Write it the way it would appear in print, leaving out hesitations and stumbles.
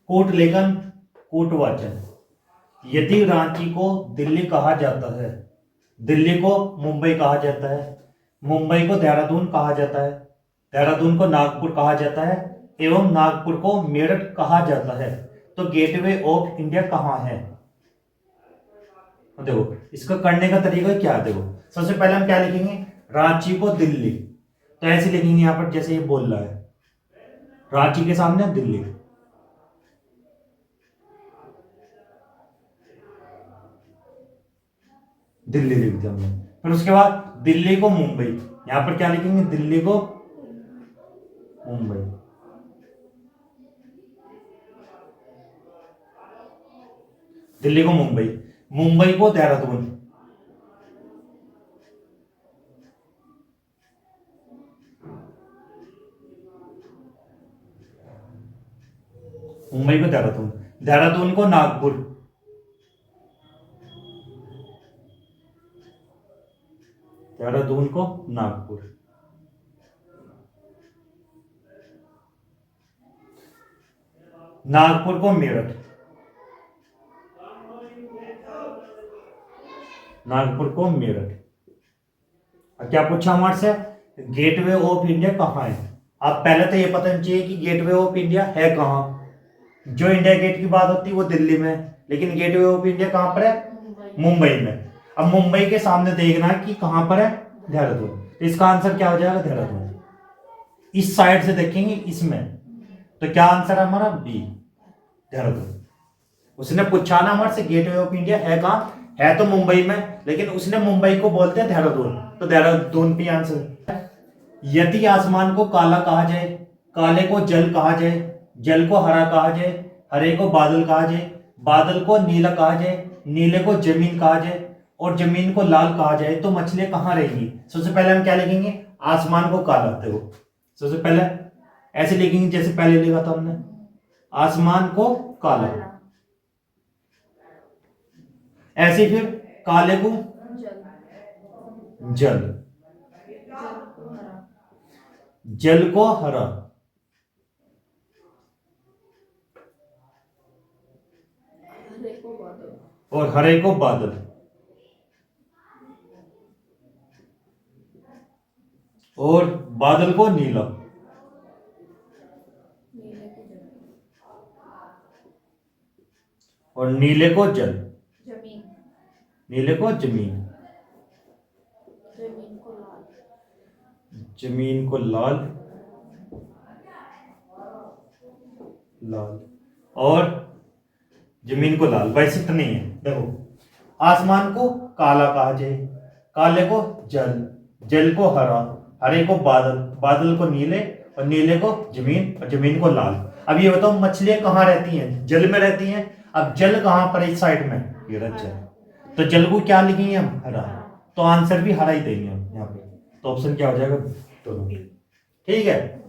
कोटलेखन कोटवाचन। यदि रांची को दिल्ली कहा जाता है, दिल्ली को मुंबई कहा जाता है, मुंबई को देहरादून कहा जाता है, देहरादून को नागपुर कहा जाता है एवं नागपुर को मेरठ कहा जाता है, तो गेटवे ऑफ इंडिया कहाँ है? देखो इसको करने का तरीका क्या है। देखो सबसे पहले हम क्या लिखेंगे, रांची को दिल्ली, तो ऐसे लिखेंगे यहां पर जैसे ये बोल रहा है, रांची के सामने दिल्ली, दिल्ली लिख दिया हमने। फिर उसके बाद दिल्ली को मुंबई, यहां पर क्या लिखेंगे, दिल्ली को मुंबई, दिल्ली को मुंबई, मुंबई को देहरादून, मुंबई को देहरादून, देहरादून को नागपुर, देहरादून को नागपुर, नागपुर को मेरठ, नागपुर को मेरठ। अब क्या पूछा हमारे से, गेटवे ऑफ इंडिया कहाँ है? अब पहले तो ये पता चाहिए कि गेटवे ऑफ इंडिया है कहाँ। जो इंडिया गेट की बात होती है वो दिल्ली में है, लेकिन गेटवे ऑफ इंडिया कहाँ पर है? मुंबई में। अब मुंबई के सामने देखना है कि कहाँ पर है, देहरादून, तो इसका आंसर क्या हो जाएगा, देहरादून। इस साइड से देखेंगे इसमें, तो क्या आंसर है हमारा, बी, देहरादून। उसने पूछा ना हमारे से गेटवे ऑफ इंडिया है कहाँ, है तो मुंबई में, लेकिन उसने मुंबई को बोलते हैं देहरादून, तो देहरादून पे आंसर। यदि आसमान को काला कहा जाए, काले को जल कहा जाए, जल को हरा कहा जाए, हरे को बादल कहा जाए, बादल को नीला कहा जाए, नीले को जमीन कहा जाए और जमीन को लाल कहा जाए, तो मछलियां कहाँ रहेंगी? सबसे पहले हम क्या लिखेंगे, आसमान को काला। देखो सबसे पहले ऐसे लिखेंगे जैसे पहले लिखा था हमने, आसमान को काला, ऐसे फिर काले को जल, जल को हरा, और हरे को बादल, और बादल को नीला, और नीले को जल, नीले को जमीन, जमीन को लाल, लाल, और जमीन को लाल। वैसे तो नहीं है। देखो आसमान को काला कहा जाए, काले को जल, जल को हरा, हरे को बादल, बादल को नीले और नीले को जमीन और जमीन को लाल। अब ये बताओ मछलियां कहाँ रहती हैं, जल में रहती हैं। अब जल कहाँ पर, इस साइड में, ये रहा जल, तो जल को क्या लिखेंगे हम, हरा, तो आंसर भी हरा ही देंगे हम यहाँ पे। तो ऑप्शन क्या हो जाएगा, दोनों। ठीक है।